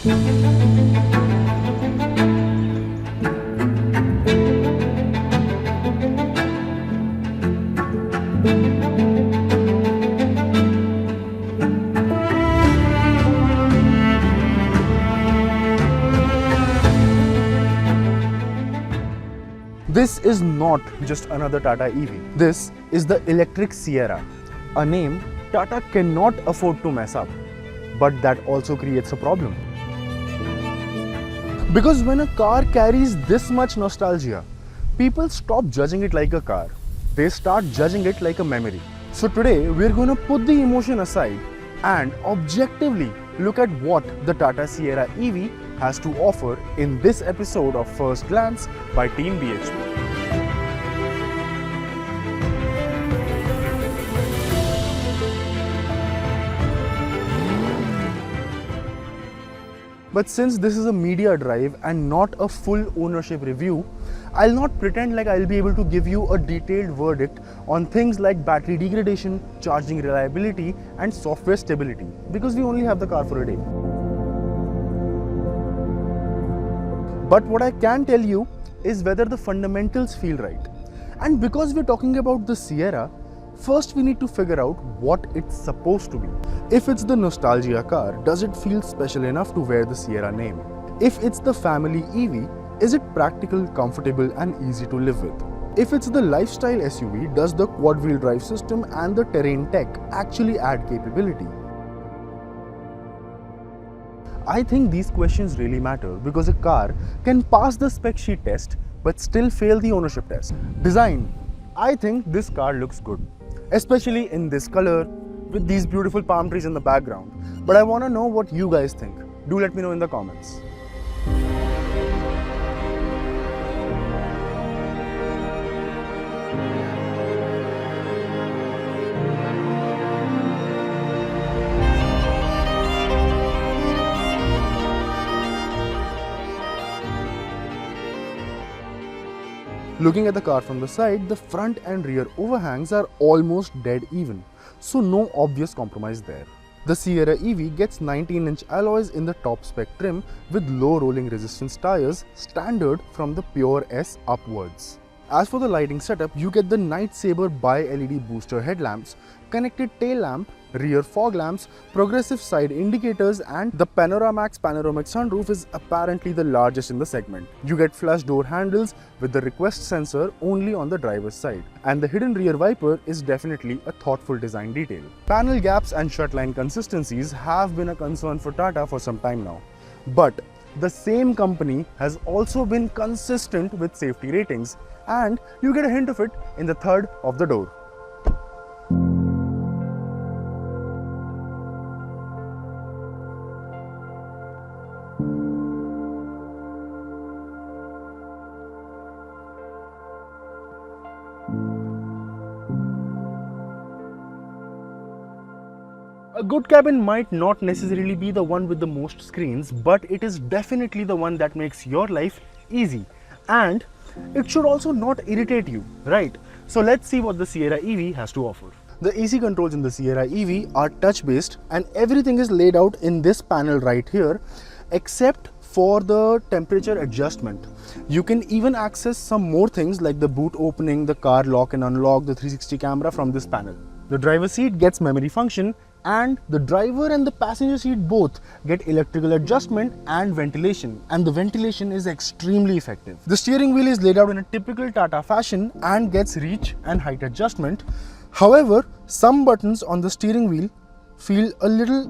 This is not just another Tata EV. This is the electric Sierra, a name Tata cannot afford to mess up. But that also creates a problem. Because when a car carries this much nostalgia, people stop judging it like a car. They start judging it like a memory. So today, we're going to put the emotion aside and objectively look at what the Tata Sierra.ev has to offer in this episode of First Glance by Team-BHP. But since this is a media drive and not a full ownership review, I'll not pretend like I'll be able to give you a detailed verdict on things like battery degradation, charging reliability and software stability, because we only have the car for a day. But what I can tell you is whether the fundamentals feel right. And because we're talking about the Sierra, first we need to figure out what it's supposed to be. If it's the nostalgia car, does it feel special enough to wear the Sierra name? If it's the family EV, is it practical, comfortable and easy to live with? If it's the lifestyle SUV, does the quad-wheel drive system and the terrain tech actually add capability? I think these questions really matter because a car can pass the spec sheet test but still fail the ownership test. Design. I think this car looks good, especially in this color with these beautiful palm trees in the background. But I want to know what you guys think. Do let me know in the comments. Looking at the car from the side, the front and rear overhangs are almost dead even, so no obvious compromise there. The Sierra.ev gets 19-inch alloys in the top spec trim with low rolling resistance tires, standard from the Pure S upwards. As for the lighting setup, you get the Night Saber bi-LED booster headlamps, connected tail lamp, rear fog lamps, progressive side indicators, and the Panoramax panoramic sunroof is apparently the largest in the segment. You get flush door handles with the request sensor only on the driver's side, and the hidden rear wiper is definitely a thoughtful design detail. Panel gaps and shutline consistencies have been a concern for Tata for some time now, but the same company has also been consistent with safety ratings, and you get a hint of it in the third of the door. A good cabin might not necessarily be the one with the most screens, but it is definitely the one that makes your life easy. And it should also not irritate you, right? So let's see what the Sierra.ev has to offer. The AC controls in the Sierra.ev are touch-based and everything is laid out in this panel right here, except for the temperature adjustment. You can even access some more things like the boot opening, the car lock and unlock, the 360 camera from this panel. The driver's seat gets memory function, and the driver and the passenger seat both get electrical adjustment and ventilation, and the ventilation is extremely effective. The steering wheel is laid out in a typical Tata fashion and gets reach and height adjustment. However, some buttons on the steering wheel feel a little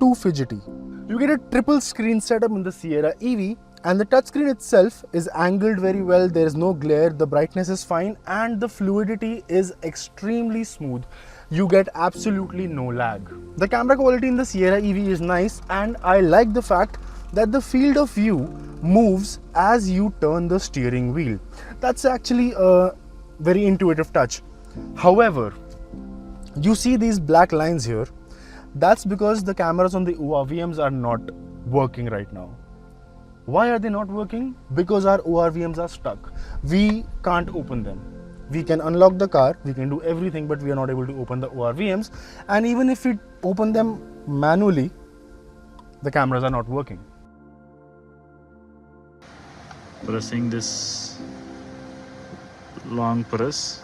too fidgety. You get a triple screen setup in the Sierra.ev, and the touchscreen itself is angled very well. There is no glare, the brightness is fine, and the fluidity is extremely smooth. You get absolutely no lag. The camera quality in the Sierra.ev is nice, and I like the fact that the field of view moves as you turn the steering wheel. That's actually a very intuitive touch. However, you see these black lines here. That's because the cameras on the ORVMs are not working right now. Why are they not working? Because our ORVMs are stuck. We can't open them. We can unlock the car, we can do everything, but we are not able to open the ORVMs. And even if we open them manually, the cameras are not working. Pressing this long press,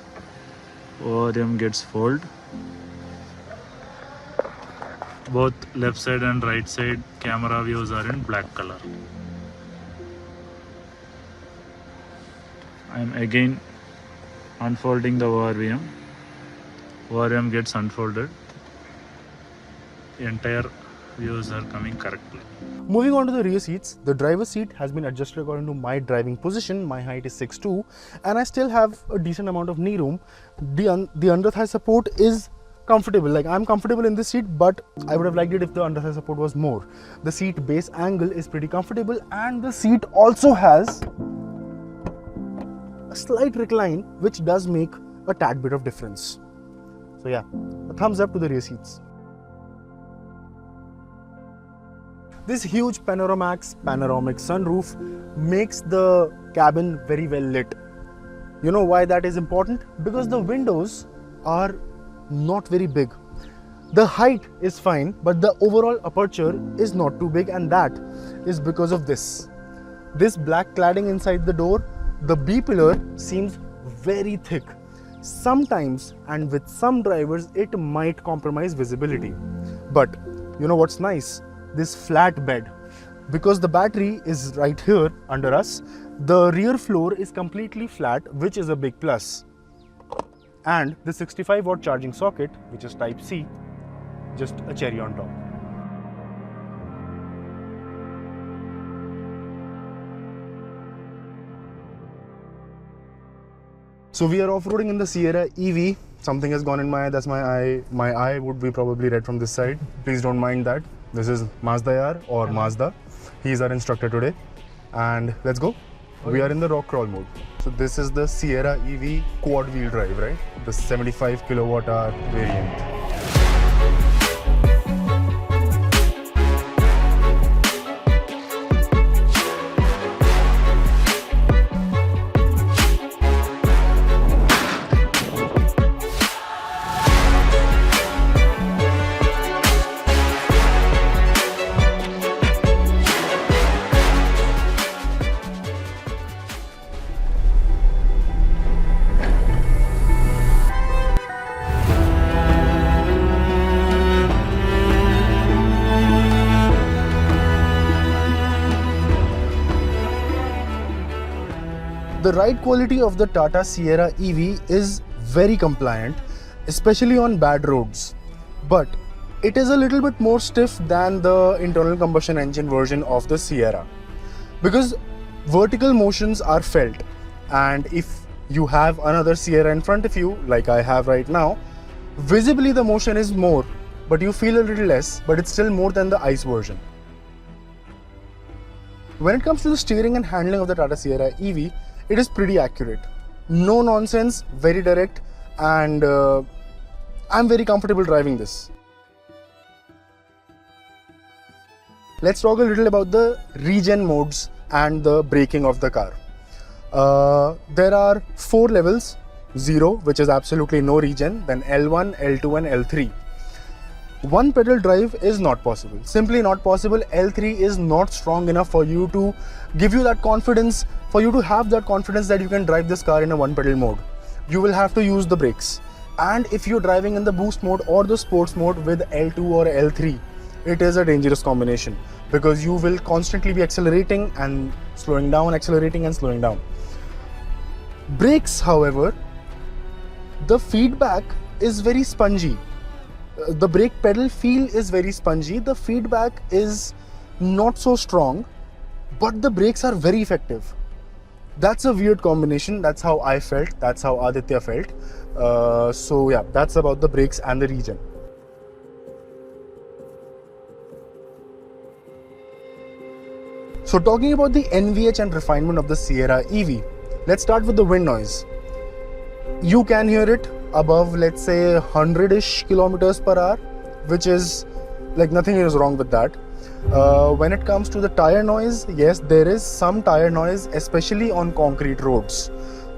ORM gets fold. Both left side and right side camera views are in black color. I am again unfolding the ORM. ORM gets unfolded. The entire views are coming correctly. Moving on to the rear seats, the driver's seat has been adjusted according to my driving position. My height is 6'2", and I still have a decent amount of knee room. The under thigh support is comfortable. Like, I'm comfortable in this seat, but I would have liked it if the under thigh support was more. The seat base angle is pretty comfortable, and the seat also has a slight recline, which does make a tad bit of difference. So yeah, a thumbs up to the rear seats. This huge panoramic sunroof makes the cabin very well lit. You know why that is important? Because the windows are not very big. The height is fine, but the overall aperture is not too big, and that is because of this. This black cladding inside the door, the B-pillar seems very thick. Sometimes, and with some drivers, it might compromise visibility. But you know what's nice? This flat bed. Because the battery is right here under us, the rear floor is completely flat, which is a big plus. And the 65-watt charging socket, which is Type C, just a cherry on top. So we are off-roading in the Sierra.ev. Something has gone in my eye. That's my eye. My eye would be probably red from this side. Please don't mind that. This is Mazda or Mazda. He's our instructor today. And let's go. We are in the rock crawl mode. So this is the Sierra.ev quad wheel drive, right? The 75 kilowatt hour variant. The ride quality of the Tata Sierra.ev is very compliant, especially on bad roads. But it is a little bit more stiff than the internal combustion engine version of the Sierra. Because vertical motions are felt, and if you have another Sierra in front of you, like I have right now, visibly the motion is more, but you feel a little less, but it's still more than the ICE version. When it comes to the steering and handling of the Tata Sierra.ev, it is pretty accurate. No nonsense, very direct, and I'm very comfortable driving this. Let's talk a little about the regen modes and the braking of the car. There are 4 levels: 0, which is absolutely no regen, then L1, L2 and L3. One pedal drive is not possible, simply not possible. L3 is not strong enough for you to give you that confidence, for you to have that confidence that you can drive this car in a one pedal mode. You will have to use the brakes. And if you're driving in the boost mode or the sports mode with L2 or L3, it is a dangerous combination, because you will constantly be accelerating and slowing down, accelerating and slowing down. Brakes, however, the feedback is very spongy. The brake pedal feel is very spongy. The feedback is not so strong, but the brakes are very effective. That's a weird combination. That's how I felt. That's how Aditya felt. So yeah, that's about the brakes and the regen. So talking about the NVH and refinement of the Sierra.ev, let's start with the wind noise. You can hear it above, let's say, 100-ish kilometers per hour, which is like nothing is wrong with that. When it comes to the tire noise, yes, there is some tire noise, especially on concrete roads.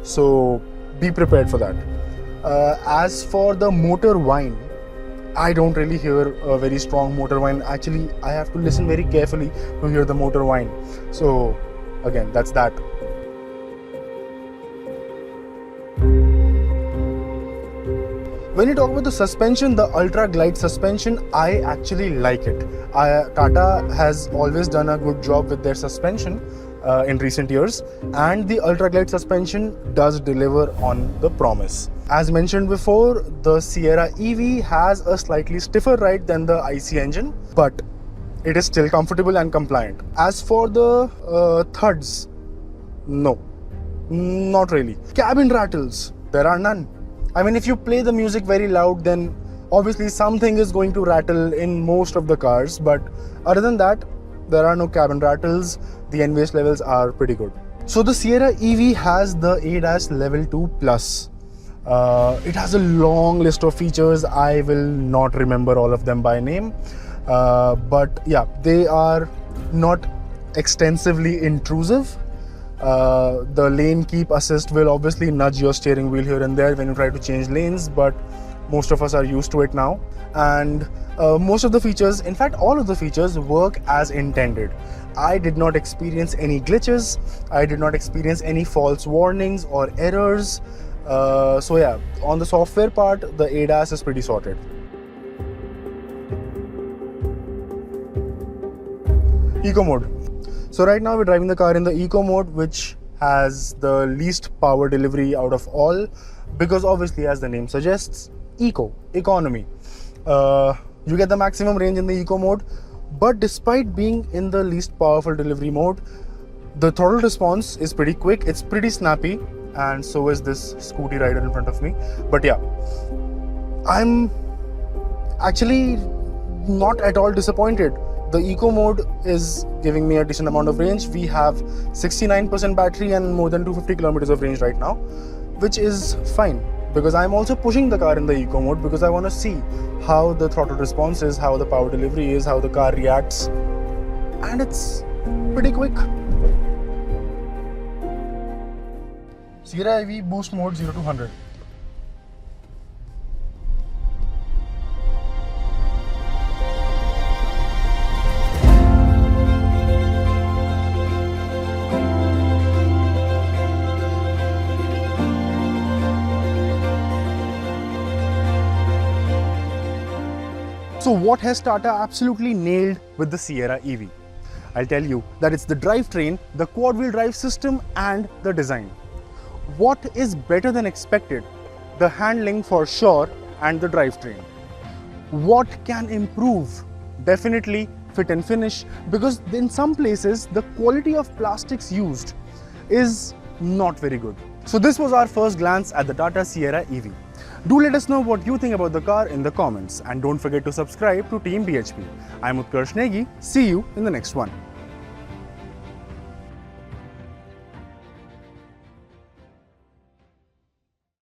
So be prepared for that. As for the motor whine, I don't really hear a very strong motor whine. Actually, I have to listen very carefully to hear the motor whine. So again, that's that. When you talk about the suspension, the Ultra Glide suspension, I actually like it. Tata has always done a good job with their suspension in recent years, and the Ultra Glide suspension does deliver on the promise. As mentioned before, the Sierra.ev has a slightly stiffer ride than the IC engine, but it is still comfortable and compliant. As for the thuds, no, not really. Cabin rattles, there are none. I mean, if you play the music very loud, then obviously something is going to rattle in most of the cars, but other than that, there are no cabin rattles. The NVH levels are pretty good. So the Sierra.ev has the ADAS Level 2 Plus. It has a long list of features. I will not remember all of them by name, but yeah, they are not extensively intrusive. The lane keep assist will obviously nudge your steering wheel here and there when you try to change lanes, but most of us are used to it now. And most of the features, in fact all of the features, work as intended. I did not experience any glitches, I did not experience any false warnings or errors. So yeah, on the software part, the ADAS is pretty sorted. Eco mode. So right now we're driving the car in the Eco mode, which has the least power delivery out of all, because obviously, as the name suggests, economy. You get the maximum range in the Eco mode, but despite being in the least powerful delivery mode, the throttle response is pretty quick, it's pretty snappy, and so is this scooty rider in front of me. But yeah, I'm actually not at all disappointed. The Eco mode is giving me a decent amount of range. We have 69% battery and more than 250 kilometers of range right now, which is fine, because I'm also pushing the car in the Eco mode because I want to see how the throttle response is, how the power delivery is, how the car reacts, and it's pretty quick. Sierra.ev Boost Mode 0 to 100. So what has Tata absolutely nailed with the Sierra.ev? I'll tell you that it's the drivetrain, the quad-wheel drive system, and the design. What is better than expected? The handling for sure, and the drivetrain. What can improve? Definitely fit and finish, because in some places the quality of plastics used is not very good. So this was our first glance at the Tata Sierra.ev. Do let us know what you think about the car in the comments, and don't forget to subscribe to Team-BHP. I'm Utkarsh. See you in the next one.